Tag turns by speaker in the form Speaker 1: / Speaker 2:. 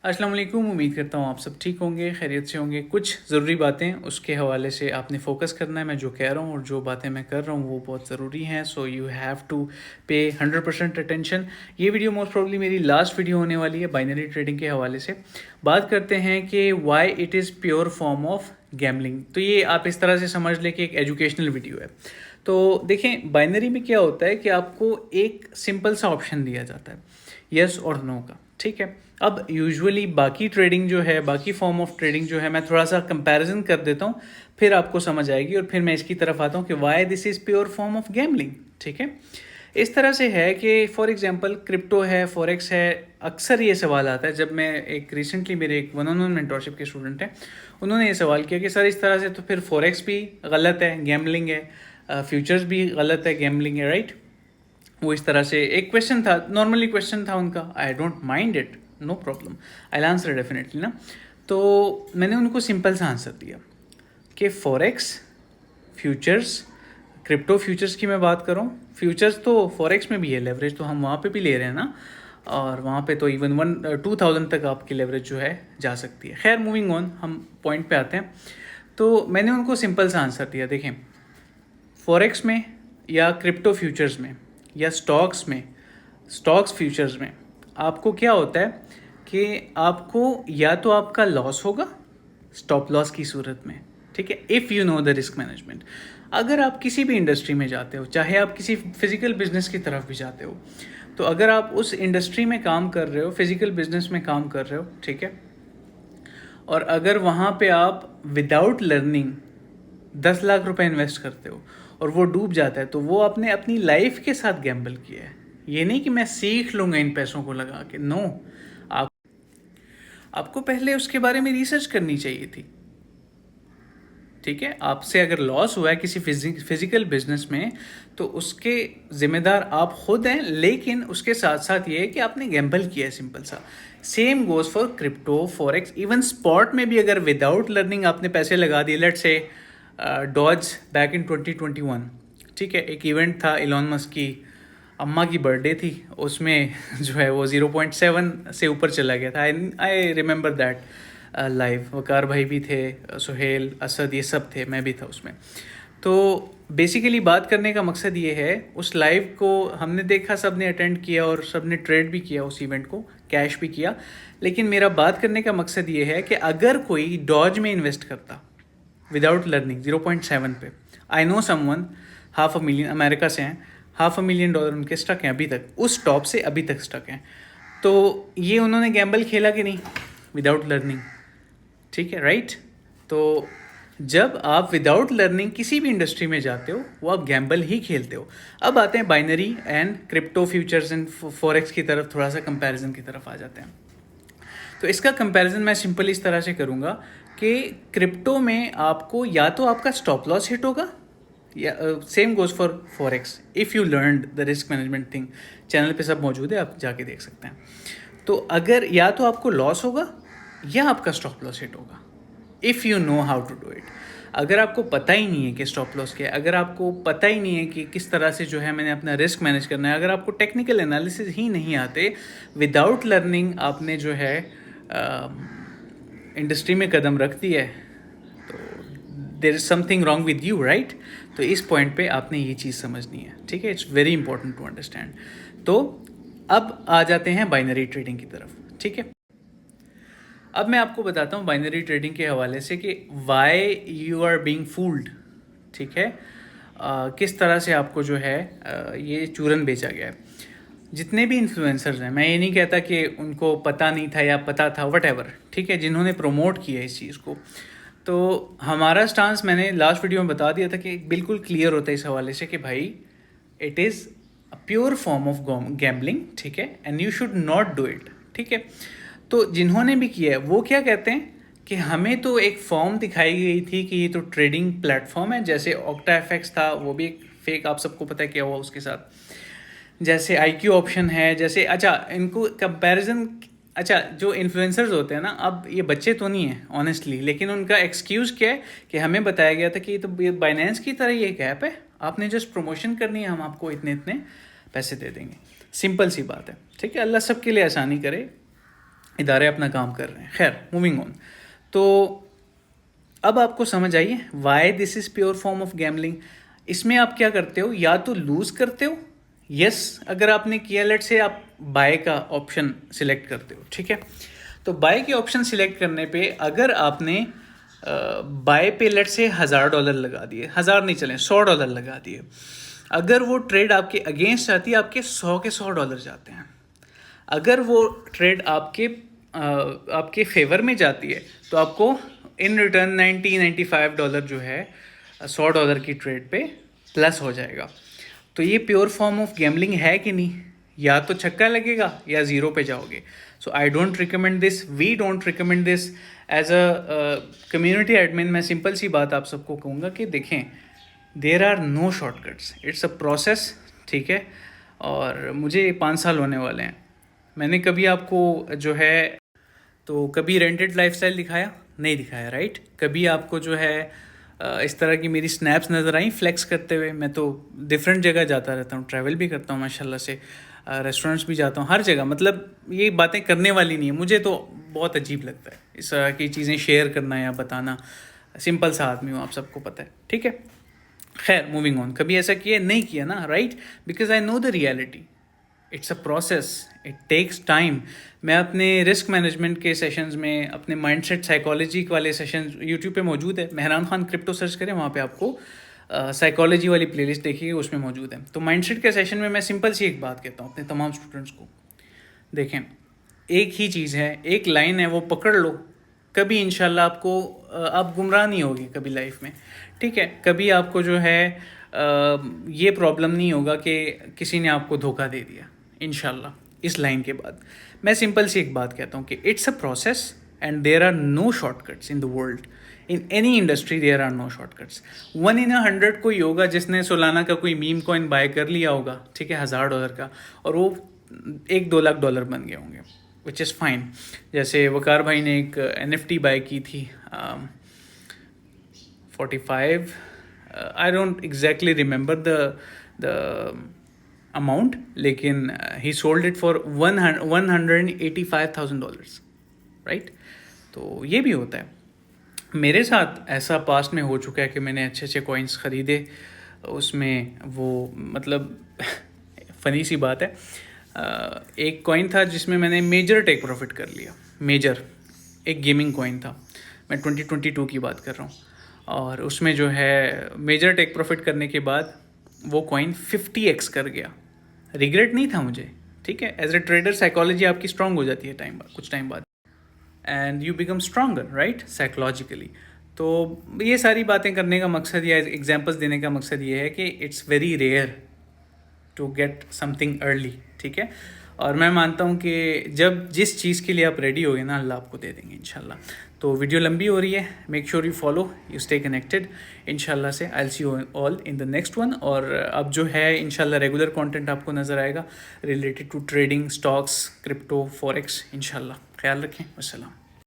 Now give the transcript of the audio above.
Speaker 1: अस्सलाम वालेकुम। उम्मीद करता हूँ आप सब ठीक होंगे, खैरियत से होंगे। कुछ ज़रूरी बातें उसके हवाले से आपने फ़ोकस करना है। मैं जो कह रहा हूँ और जो बातें मैं कर रहा हूँ वो बहुत ज़रूरी हैं, सो यू हैव टू पे 100% अटेंशन। ये वीडियो मोस्ट प्रोबेबली मेरी लास्ट वीडियो होने वाली है बाइनरी ट्रेडिंग के हवाले से। बात करते हैं कि why it is pure form of gambling. तो ये आप इस तरह से समझ लें कि एक एजुकेशनल वीडियो है। तो देखें, बाइनरी में क्या होता है कि आपको एक सिंपल सा ऑप्शन दिया जाता है, यस और नो का। ठीक है, अब यूजुअली बाकी ट्रेडिंग जो है, बाकी फॉर्म ऑफ ट्रेडिंग जो है, मैं थोड़ा सा कंपैरिजन कर देता हूँ, फिर आपको समझ आएगी और फिर मैं इसकी तरफ आता हूँ कि Y this is pure form of gambling. ठीक है, इस तरह से है कि फॉर एग्जांपल क्रिप्टो है, फॉरेक्स है। अक्सर ये सवाल आता है जब मैं एक रिसेंटली मेरे एक 1-on-1 मेंटोरशिप के स्टूडेंट हैं, उन्होंने ये सवाल किया कि सर इस तरह से तो फिर फॉरेक्स भी गलत है, गैम्बलिंग है, फ्यूचर्स भी गलत है, गैम्बलिंग है, राइट। वो इस तरह से एक क्वेश्चन था, नॉर्मली क्वेश्चन था उनका। I don't mind it, no problem, I answer definitely ना। तो मैंने उनको सिंपल सा आंसर दिया कि फॉरेक्स, फ्यूचर्स, क्रिप्टो फ्यूचर्स की मैं बात करूँ, फ्यूचर्स तो फॉरेक्स में भी है, लेवरेज तो हम वहाँ पे भी ले रहे हैं ना, और वहाँ पे तो इवन 2,000 तक आपकी लेवरेज जो है जा सकती है। खैर, मूविंग ऑन, हम पॉइंट पे आते हैं। तो मैंने उनको सिंपल सा आंसर दिया, देखें, फॉरेक्स में या क्रिप्टो फ्यूचर्स में या स्टॉक्स में, स्टॉक्स फ्यूचर्स में आपको क्या होता है कि आपको या तो आपका लॉस होगा स्टॉप लॉस की सूरत में, ठीक है, if you know the risk management. अगर आप किसी भी इंडस्ट्री में जाते हो, चाहे आप किसी फिजिकल बिजनेस की तरफ भी जाते हो, तो अगर आप उस इंडस्ट्री में काम कर रहे हो, फिजिकल बिजनेस में काम कर रहे हो, ठीक है, और अगर वहाँ पे आप विदाउट लर्निंग 10 लाख रुपए इन्वेस्ट करते हो और वो डूब जाता है, तो वो आपने अपनी लाइफ के साथ गैम्बल किया है। ये नहीं कि मैं सीख लूँगा इन पैसों को लगा के, नो। आप आपको पहले उसके बारे में रिसर्च करनी चाहिए थी। ठीक है, आपसे अगर लॉस हुआ है किसी फिजिकल बिजनेस में, तो उसके जिम्मेदार आप खुद हैं, लेकिन उसके साथ साथ ये है कि आपने गैम्बल किया है, सिंपल सा। Same goes for crypto, forex, even spot में भी अगर विदाउट लर्निंग आपने पैसे लगा दिए, let's say Dodge back in 2021, ठीक है, एक इवेंट था, इलॉन मस्क की अम्मा की बर्थडे थी, उसमें जो है वो 0.7 से ऊपर चला गया था। I remember that live. Waqar भाई भी थे, सुहेल, असद, ये सब थे, मैं भी था उसमें। तो बेसिकली बात करने का मकसद ये है, उस लाइव को हमने देखा, सब ने अटेंड किया और सब ने ट्रेड भी किया उस इवेंट को, कैश भी किया। लेकिन मेरा बात करने का मकसद ये है कि अगर कोई डॉज में इन्वेस्ट करता विदाउट लर्निंग 0.7 पे, आई नो समवन, $500,000 अमेरिका से हैं, $500,000 उनके स्टक हैं अभी तक, उस टॉप से अभी तक स्टक हैं। तो ये उन्होंने गैम्बल खेला कि नहीं विदाउट लर्निंग? ठीक है, राइट। तो जब आप विदाउट लर्निंग किसी भी इंडस्ट्री में जाते हो, वो आप गैम्बल ही खेलते हो। अब आते हैं binary and crypto futures and forex की तरफ, थोड़ा सा कंपैरिजन की तरफ आ जाते हैं। तो इसका कंपैरिजन मैं सिंपल इस तरह से करूँगा कि क्रिप्टो में आपको या तो आपका स्टॉप लॉस हिट होगा, या same goes for forex, if you learn the risk management thing. Channel पे सब मौजूद है, आप जाके देख सकते हैं। तो अगर या तो आपको लॉस होगा या आपका स्टॉप लॉस हिट होगा, if you know how to do it. अगर आपको पता ही नहीं है कि स्टॉप लॉस क्या है, अगर आपको पता ही नहीं है कि किस तरह से जो है मैंने अपना रिस्क मैनेज करना है, अगर आपको टेक्निकल एनालिसिस ही नहीं आते, विदाउट लर्निंग आपने जो है इंडस्ट्री में कदम रख दिया है, तो there is something wrong with you, right. तो इस पॉइंट पे आपने ये चीज़ समझनी है, ठीक है, it's very important to understand. तो अब आ जाते हैं बाइनरी ट्रेडिंग की तरफ, ठीक है। अब मैं आपको बताता हूँ बाइनरी ट्रेडिंग के हवाले से कि why you are being fooled, ठीक है। किस तरह से आपको जो है ये चूरन बेचा गया है। जितने भी इन्फ्लुएंसर्स हैं, मैं ये नहीं कहता कि उनको पता नहीं था या पता था, वट एवर, ठीक है, जिन्होंने प्रमोट किया इस चीज़ को, तो हमारा स्टांस मैंने लास्ट वीडियो में बता दिया था कि बिल्कुल क्लियर होता है इस हवाले से कि भाई it is a pure form of gambling, ठीक है, and you should not do it, ठीक है। तो जिन्होंने भी किया है वो क्या कहते हैं कि हमें तो एक फॉर्म दिखाई गई थी कि ये तो ट्रेडिंग प्लेटफॉर्म है, जैसे ऑक्टा एफएक्स था, वो भी एक फेक, आप सबको पता है क्या हुआ उसके साथ। जैसे IQ ऑप्शन है, जैसे, अच्छा इनको कंपैरिजन, अच्छा जो इन्फ्लुएंसर्स होते हैं ना, अब ये बच्चे तो नहीं हैं ऑनेस्टली, लेकिन उनका एक्सक्यूज़ क्या है कि हमें बताया गया था कि ये तो बाइनेंस की तरह ये एक ऐप है, आपने जस्ट प्रमोशन करनी है, हम आपको इतने इतने पैसे दे देंगे। सिंपल सी बात है, ठीक है, अल्लाह सबके लिए आसानी करे। इदारे अपना काम कर रहे हैं। खैर, मूविंग ऑन। तो अब आपको समझ आई why this is pure form of gambling. इसमें आप क्या करते हो, या तो लूज़ करते हो, यस अगर आपने किया, लेट से आप बाय का ऑप्शन सिलेक्ट करते हो, ठीक है। तो बाय के ऑप्शन सिलेक्ट करने पे अगर आपने बाय पे लेट से $1000 लगा दिए, 1000 नहीं चलें, $100 लगा दिए, अगर वो ट्रेड आपके अगेंस्ट आती है, आपके 100 के $100 जाते हैं। अगर वो ट्रेड आपके फेवर में जाती है तो आपको इन रिटर्न $95 जो है $100 की ट्रेड पे प्लस हो जाएगा। तो ये प्योर फॉर्म ऑफ गैम्बलिंग है कि नहीं? या तो छक्का लगेगा या ज़ीरो पे जाओगे। So I don't recommend this, we don't recommend this. As a community admin मैं सिंपल सी बात आप सबको कहूँगा कि देखें, there are no shortcuts, it's a process, ठीक है। और मुझे 5 साल होने वाले हैं, मैंने कभी आपको जो है तो कभी रेंटेड लाइफस्टाइल दिखाया नहीं दिखाया, राइट? कभी आपको जो है इस तरह की मेरी स्नैप्स नज़र आई फ्लेक्स करते हुए? मैं तो डिफरेंट जगह जाता रहता हूँ, ट्रैवल भी करता हूँ माशाल्लाह से, रेस्टोरेंट्स भी जाता हूँ, हर जगह। मतलब ये बातें करने वाली नहीं है, मुझे तो बहुत अजीब लगता है इस तरह की चीज़ें शेयर करना या बताना। सिंपल सा आदमी हूँ, आप सबको पता है, ठीक है। खैर, मूविंग ऑन। कभी ऐसा किया नहीं किया ना, right? Because I know the reality, it's a process, it takes time. मैं अपने रिस्क मैनेजमेंट के सेशंस में, अपने माइंडसेट साइकोलॉजी वाले सेशंस यूट्यूब पे मौजूद है, मेहरान खान क्रिप्टो सर्च करें, वहाँ पे आपको साइकोलॉजी वाली प्लेलिस्ट देखिए, उसमें मौजूद है। तो माइंडसेट के सेशन में मैं सिंपल सी एक बात कहता हूँ अपने तमाम स्टूडेंट्स को, देखें, एक ही चीज़ है, एक लाइन है, वो पकड़ लो, कभी इंशाल्लाह आपको आप गुमराह नहीं होगी कभी लाइफ में, ठीक है। कभी आपको जो है ये प्रॉब्लम नहीं होगा कि किसी ने आपको धोखा दे दिया, इंशाल्लाह। इस लाइन के बाद मैं सिंपल सी एक बात कहता हूँ कि it's a process and there are no shortcuts in the world, in any industry there are no shortcuts. 1 in 100 कोई होगा जिसने सोलाना का कोई मीम कॉइन बाय कर लिया होगा, ठीक है, $1000 का, और वो 1-2 लाख डॉलर बन गए होंगे, विच इज़ फाइन। जैसे वकार भाई ने एक NFT बाय की थी, 45, I don't exactly remember the amount, लेकिन he sold it for $185,000, right? तो ये भी होता है। मेरे साथ ऐसा पास्ट में हो चुका है कि मैंने अच्छे अच्छे कॉइन्स ख़रीदे, उसमें वो मतलब फ़नी सी बात है, एक कॉइन था जिसमें मैंने मेजर टेक प्रॉफिट कर लिया। मेजर एक गेमिंग कॉइन था, मैं 2022 की बात कर रहा हूँ, और उसमें जो है मेजर टेक प्रॉफिट करने के बाद वो कॉइन 50x कर गया। रिग्रेट नहीं था मुझे, ठीक है। एज ए ट्रेडर साइकोलॉजी आपकी स्ट्रांग हो जाती है कुछ टाइम बाद, and you become stronger, right, psychologically. तो ये सारी बातें करने का मकसद या एग्जांपल्स देने का मकसद ये है कि it's very rare to get something early, ठीक है। और मैं मानता हूँ कि जब जिस चीज़ के लिए आप रेडी हो गए ना, अल्लाह आपको दे देंगे इंशाल्लाह। तो वीडियो लंबी हो रही है, make sure you follow, you stay connected इंशाल्लाह से। I will see you all in the next one. और अब जो है इंशाल्लाह रेगुलर कंटेंट आपको नज़र आएगा related to trading, stocks, crypto, forex, इंशाल्लाह। ख्याल रखें, अस्सलाम।